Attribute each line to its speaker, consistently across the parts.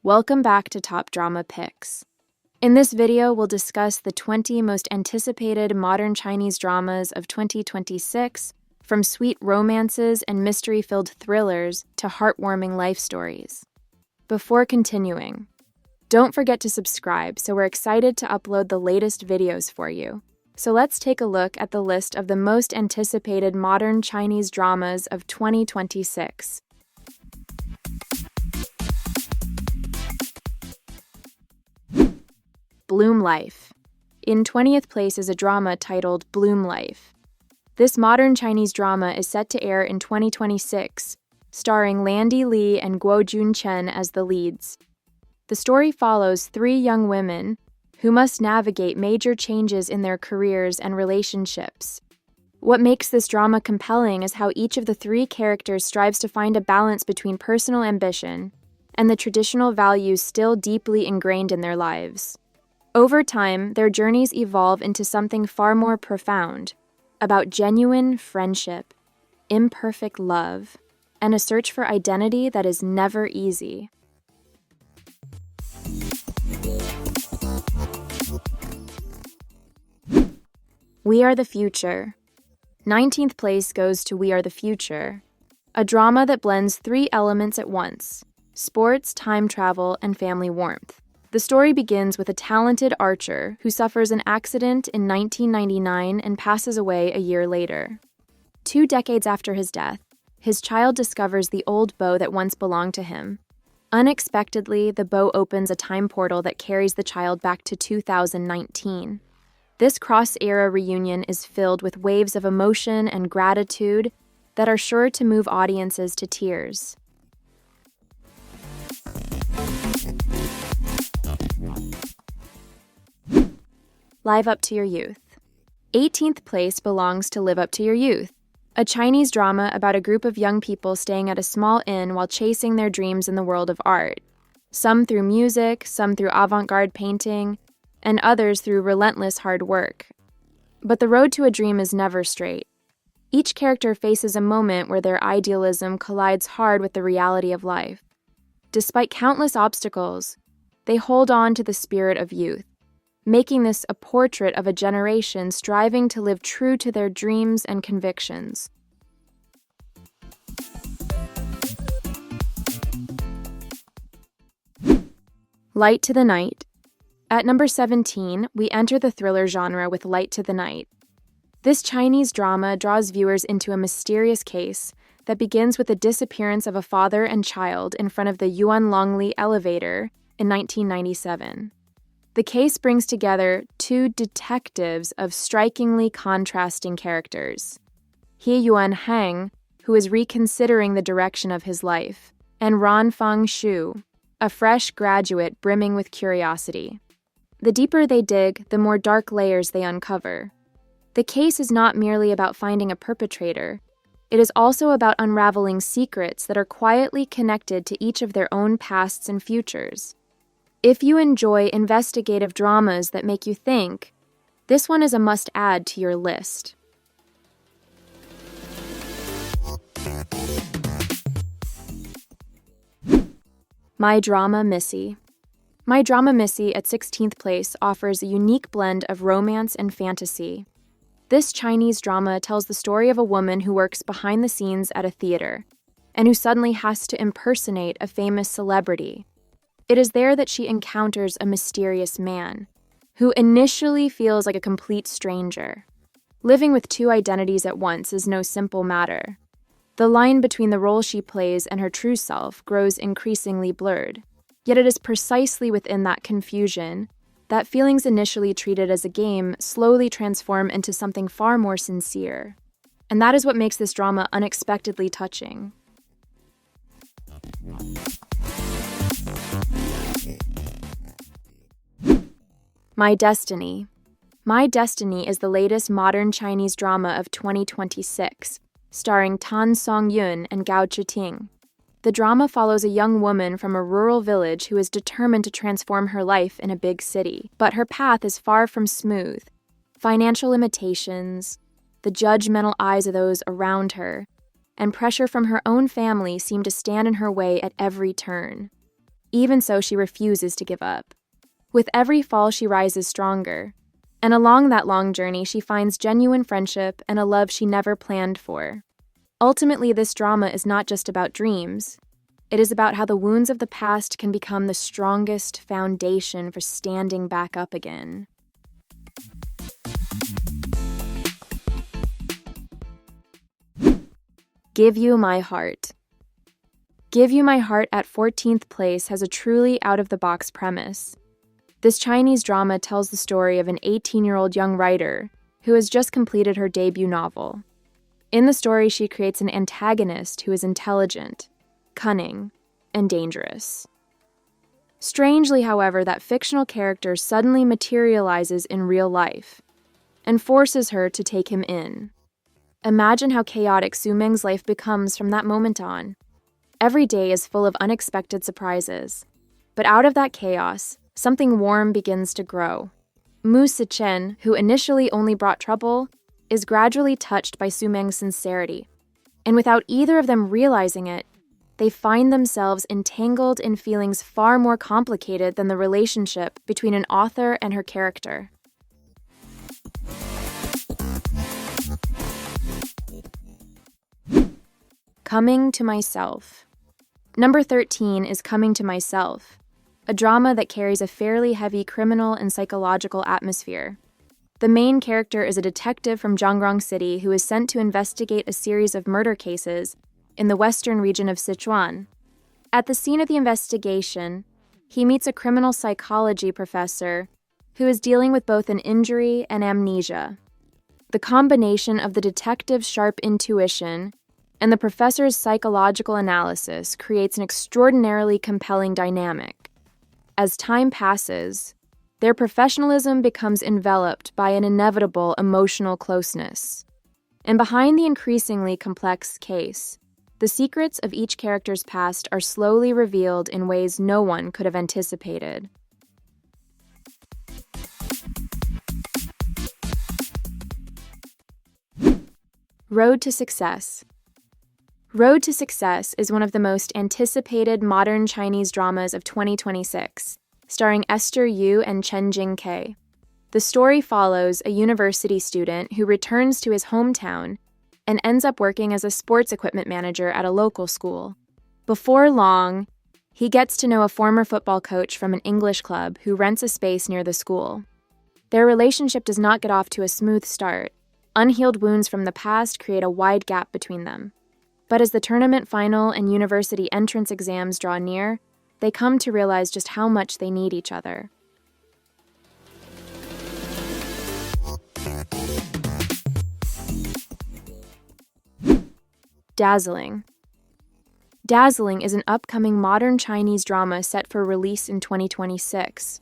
Speaker 1: Welcome back to Top Drama Picks. In this video, we'll discuss the 20 most anticipated modern Chinese dramas of 2026, from sweet romances and mystery-filled thrillers to heartwarming life stories. Before continuing, don't forget to subscribe, so we're excited to upload the latest videos for you. So let's take a look at the list of the most anticipated modern Chinese dramas of 2026. Bloom Life. In 20th place is a drama titled Bloom Life. This modern Chinese drama is set to air in 2026, starring Landy Li and Guo Junchen as the leads. The story follows three young women who must navigate major changes in their careers and relationships. What makes this drama compelling is how each of the three characters strives to find a balance between personal ambition and the traditional values still deeply ingrained in their lives. Over time, their journeys evolve into something far more profound, about genuine friendship, imperfect love, and a search for identity that is never easy. We Are the Future. 19th place goes to We Are the Future, a drama that blends three elements at once: sports, time travel, and family warmth. The story begins with a talented archer who suffers an accident in 1999 and passes away a year later. 2 decades after his death, his child discovers the old bow that once belonged to him. Unexpectedly, the bow opens a time portal that carries the child back to 2019. This cross-era reunion is filled with waves of emotion and gratitude that are sure to move audiences to tears. Live Up to Your Youth. 18th place belongs to Live Up to Your Youth, a Chinese drama about a group of young people staying at a small inn while chasing their dreams in the world of art. Some through music, some through avant-garde painting, and others through relentless hard work. But the road to a dream is never straight. Each character faces a moment where their idealism collides hard with the reality of life. Despite countless obstacles, they hold on to the spirit of youth, making this a portrait of a generation striving to live true to their dreams and convictions. Light to the Night. At number 17, we enter the thriller genre with Light to the Night. This Chinese drama draws viewers into a mysterious case that begins with the disappearance of a father and child in front of the Yuan Longli elevator in 1997. The case brings together two detectives of strikingly contrasting characters: He Yuan Hang, who is reconsidering the direction of his life, and Ran Fang Shu, a fresh graduate brimming with curiosity. The deeper they dig, the more dark layers they uncover. The case is not merely about finding a perpetrator. It is also about unraveling secrets that are quietly connected to each of their own pasts and futures. If you enjoy investigative dramas that make you think, this one is a must-add to your list. My Drama Missy. My Drama Missy at 16th place offers a unique blend of romance and fantasy. This Chinese drama tells the story of a woman who works behind the scenes at a theater, and who suddenly has to impersonate a famous celebrity. It is there that she encounters a mysterious man, who initially feels like a complete stranger. Living with two identities at once is no simple matter. The line between the role she plays and her true self grows increasingly blurred. Yet it is precisely within that confusion that feelings initially treated as a game slowly transform into something far more sincere. And that is what makes this drama unexpectedly touching. My Destiny. My Destiny is the latest modern Chinese drama of 2026, starring Tan Song-yun and Gao Zhiting. The drama follows a young woman from a rural village who is determined to transform her life in a big city, but her path is far from smooth. Financial limitations, the judgmental eyes of those around her, and pressure from her own family seem to stand in her way at every turn. Even so, she refuses to give up. With every fall, she rises stronger. And along that long journey, she finds genuine friendship and a love she never planned for. Ultimately, this drama is not just about dreams. It is about how the wounds of the past can become the strongest foundation for standing back up again. Give You My Heart. Give You My Heart at 14th place has a truly out-of-the-box premise. This Chinese drama tells the story of an 18-year-old young writer who has just completed her debut novel. In the story, she creates an antagonist who is intelligent, cunning, and dangerous. Strangely, however, that fictional character suddenly materializes in real life and forces her to take him in. Imagine how chaotic Su Meng's life becomes from that moment on. Every day is full of unexpected surprises, but out of that chaos, something warm begins to grow. Mu Sichen, who initially only brought trouble, is gradually touched by Su Meng's sincerity, and without either of them realizing it, they find themselves entangled in feelings far more complicated than the relationship between an author and her character. Coming to Myself. Number 13 is Coming to Myself, a drama that carries a fairly heavy criminal and psychological atmosphere. The main character is a detective from Zhongrong City who is sent to investigate a series of murder cases in the western region of Sichuan. At the scene of the investigation, he meets a criminal psychology professor who is dealing with both an injury and amnesia. The combination of the detective's sharp intuition and the professor's psychological analysis creates an extraordinarily compelling dynamic. As time passes, their professionalism becomes enveloped by an inevitable emotional closeness. And behind the increasingly complex case, the secrets of each character's past are slowly revealed in ways no one could have anticipated. Road to Success. Road to Success is one of the most anticipated modern Chinese dramas of 2026, starring Esther Yu and Chen Jingkei. The story follows a university student who returns to his hometown and ends up working as a sports equipment manager at a local school. Before long, he gets to know a former football coach from an English club who rents a space near the school. Their relationship does not get off to a smooth start. Unhealed wounds from the past create a wide gap between them. But as the tournament final and university entrance exams draw near, they come to realize just how much they need each other. Dazzling. Dazzling is an upcoming modern Chinese drama set for release in 2026.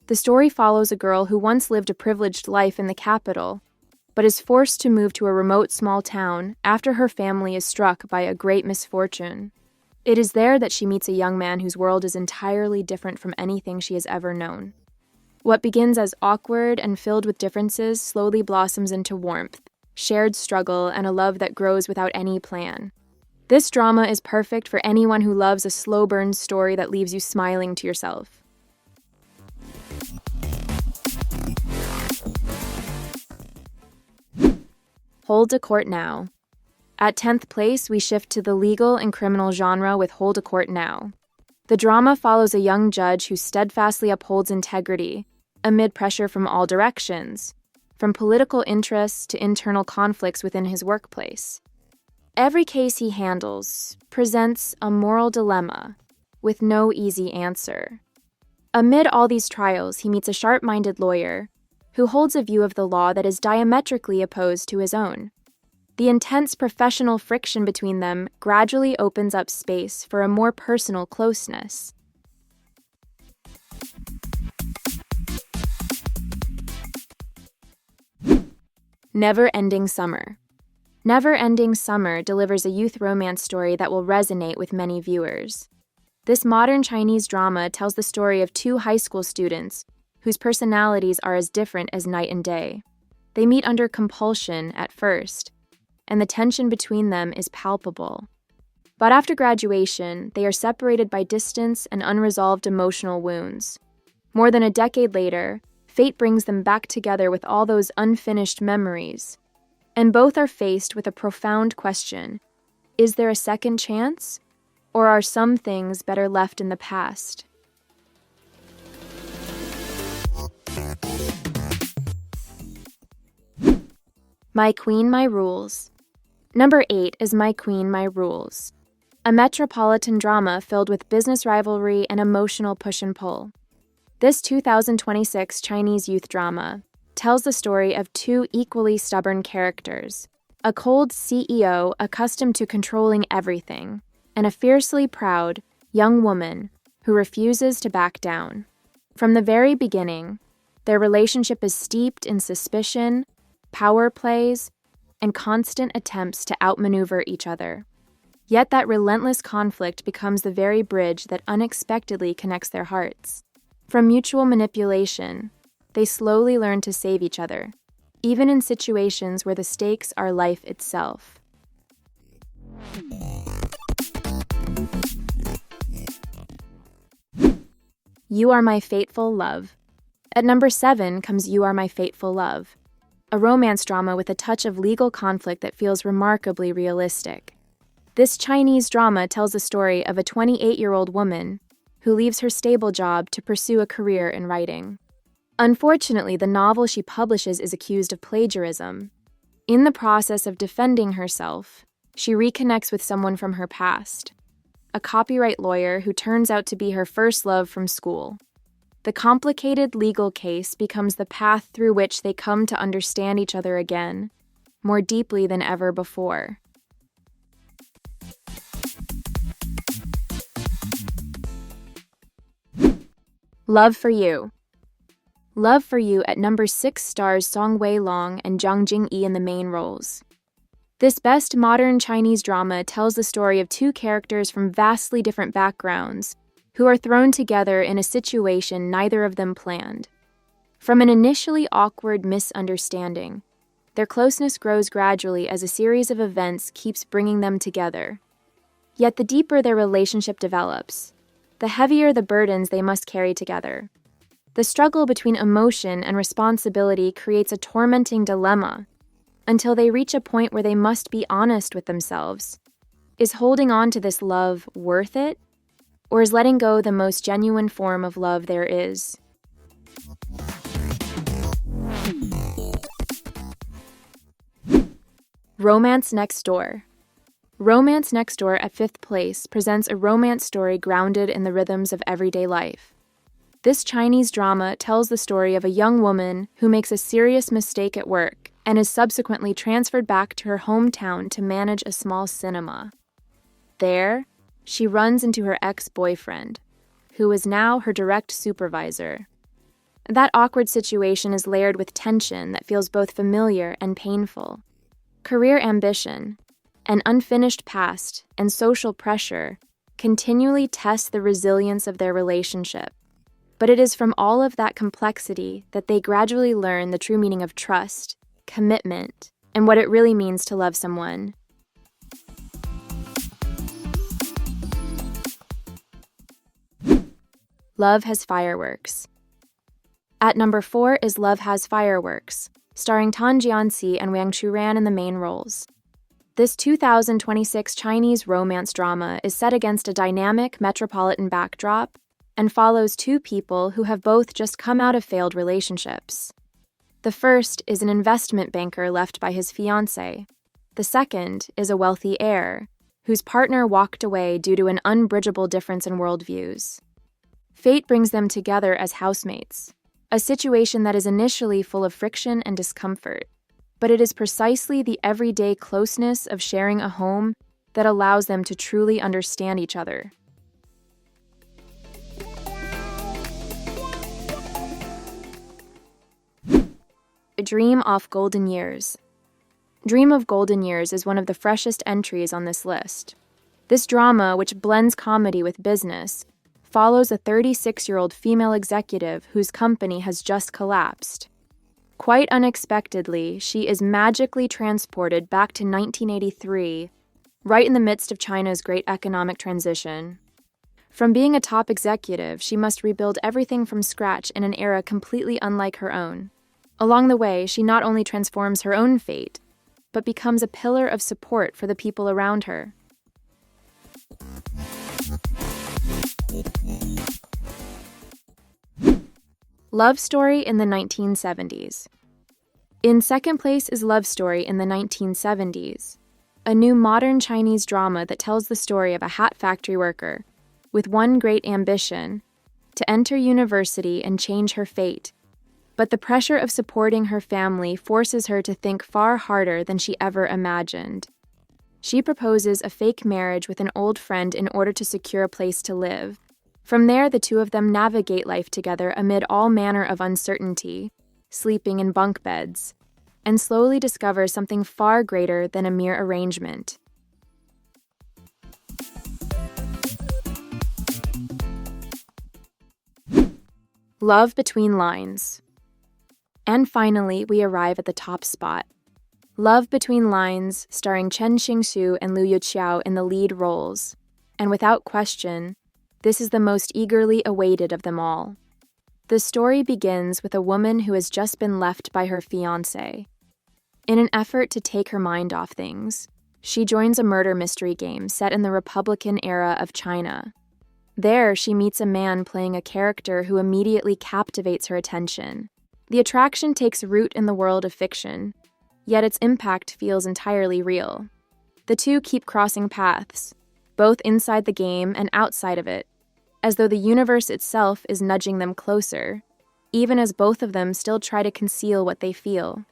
Speaker 1: The story follows a girl who once lived a privileged life in the capital, but is forced to move to a remote small town after her family is struck by a great misfortune. It is there that she meets a young man whose world is entirely different from anything she has ever known. What begins as awkward and filled with differences slowly blossoms into warmth, shared struggle, and a love that grows without any plan. This drama is perfect for anyone who loves a slow burn story that leaves you smiling to yourself. Hold a Court Now. At 10th place, we shift to the legal and criminal genre with Hold a Court Now. The drama follows a young judge who steadfastly upholds integrity amid pressure from all directions, from political interests to internal conflicts within his workplace. Every case he handles presents a moral dilemma with no easy answer. Amid all these trials, he meets a sharp-minded lawyer who holds a view of the law that is diametrically opposed to his own. The intense professional friction between them gradually opens up space for a more personal closeness. Never-Ending Summer. Never-Ending Summer delivers a youth romance story that will resonate with many viewers. This modern Chinese drama tells the story of two high school students whose personalities are as different as night and day. They meet under compulsion at first, and the tension between them is palpable. But after graduation, they are separated by distance and unresolved emotional wounds. More than a decade later, fate brings them back together with all those unfinished memories. And both are faced with a profound question. Is there a second chance? Or are some things better left in the past? My Queen, My Rules. Number 8 is My Queen, My Rules, a metropolitan drama filled with business rivalry and emotional push and pull. This 2026 Chinese youth drama tells the story of two equally stubborn characters, a cold CEO accustomed to controlling everything, and a fiercely proud, young woman who refuses to back down. From the very beginning, their relationship is steeped in suspicion, power plays, and constant attempts to outmaneuver each other. Yet that relentless conflict becomes the very bridge that unexpectedly connects their hearts. From mutual manipulation, they slowly learn to save each other, even in situations where the stakes are life itself. You Are My Fateful Love. At number 7 comes You Are My Fateful Love, a romance drama with a touch of legal conflict that feels remarkably realistic. This Chinese drama tells the story of a 28-year-old woman who leaves her stable job to pursue a career in writing. Unfortunately, the novel she publishes is accused of plagiarism. In the process of defending herself, she reconnects with someone from her past, a copyright lawyer who turns out to be her first love from school. The complicated legal case becomes the path through which they come to understand each other again, more deeply than ever before. Love for You. Love for You at number 6 stars Song Wei-long and Zhang Jingyi in the main roles. This best modern Chinese drama tells the story of two characters from vastly different backgrounds who are thrown together in a situation neither of them planned. From an initially awkward misunderstanding, their closeness grows gradually as a series of events keeps bringing them together. Yet the deeper their relationship develops, the heavier the burdens they must carry together. The struggle between emotion and responsibility creates a tormenting dilemma until they reach a point where they must be honest with themselves. Is holding on to this love worth it? Or is letting go the most genuine form of love there is? Romance Next Door. Romance Next Door at 5th place presents a romance story grounded in the rhythms of everyday life. This Chinese drama tells the story of a young woman who makes a serious mistake at work and is subsequently transferred back to her hometown to manage a small cinema. There, she runs into her ex-boyfriend, who is now her direct supervisor. That awkward situation is layered with tension that feels both familiar and painful. Career ambition, an unfinished past, and social pressure continually test the resilience of their relationship. But it is from all of that complexity that they gradually learn the true meaning of trust, commitment, and what it really means to love someone. Love Has Fireworks. At number 4 is Love Has Fireworks, starring Tan Jianxi and Wang Churan in the main roles. This 2026 Chinese romance drama is set against a dynamic metropolitan backdrop and follows two people who have both just come out of failed relationships. The first is an investment banker left by his fiancée. The second is a wealthy heir, whose partner walked away due to an unbridgeable difference in worldviews. Fate brings them together as housemates, a situation that is initially full of friction and discomfort. But it is precisely the everyday closeness of sharing a home that allows them to truly understand each other. Dream of Golden Years. Dream of Golden Years is one of the freshest entries on this list. This drama, which blends comedy with business, follows a 36-year-old female executive whose company has just collapsed. Quite unexpectedly, she is magically transported back to 1983, right in the midst of China's great economic transition. From being a top executive, she must rebuild everything from scratch in an era completely unlike her own. Along the way, she not only transforms her own fate, but becomes a pillar of support for the people around her. Love Story in the 1970s. In second place is Love Story in the 1970s, a new modern Chinese drama that tells the story of a hat factory worker with one great ambition: to enter university and change her fate. But the pressure of supporting her family forces her to think far harder than she ever imagined. She proposes a fake marriage with an old friend in order to secure a place to live. From there, the two of them navigate life together amid all manner of uncertainty, sleeping in bunk beds, and slowly discover something far greater than a mere arrangement. Love Between Lines. And finally, we arrive at the top spot. Love Between Lines, starring Chen Xingsu and Liu Yuqiao in the lead roles. And without question, this is the most eagerly awaited of them all. The story begins with a woman who has just been left by her fiancé. In an effort to take her mind off things, she joins a murder mystery game set in the Republican era of China. There, she meets a man playing a character who immediately captivates her attention. The attraction takes root in the world of fiction, yet its impact feels entirely real. The two keep crossing paths, both inside the game and outside of it, as though the universe itself is nudging them closer, even as both of them still try to conceal what they feel.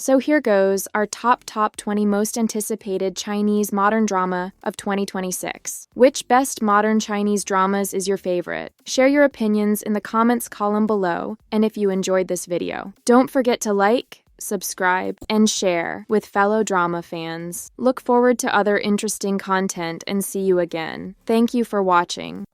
Speaker 1: So here goes our top 20 most anticipated Chinese modern drama of 2026. Which best modern Chinese dramas is your favorite? Share your opinions in the comments column below, and if you enjoyed this video, don't forget to like, subscribe, and share with fellow drama fans. Look forward to other interesting content and see you again. Thank you for watching.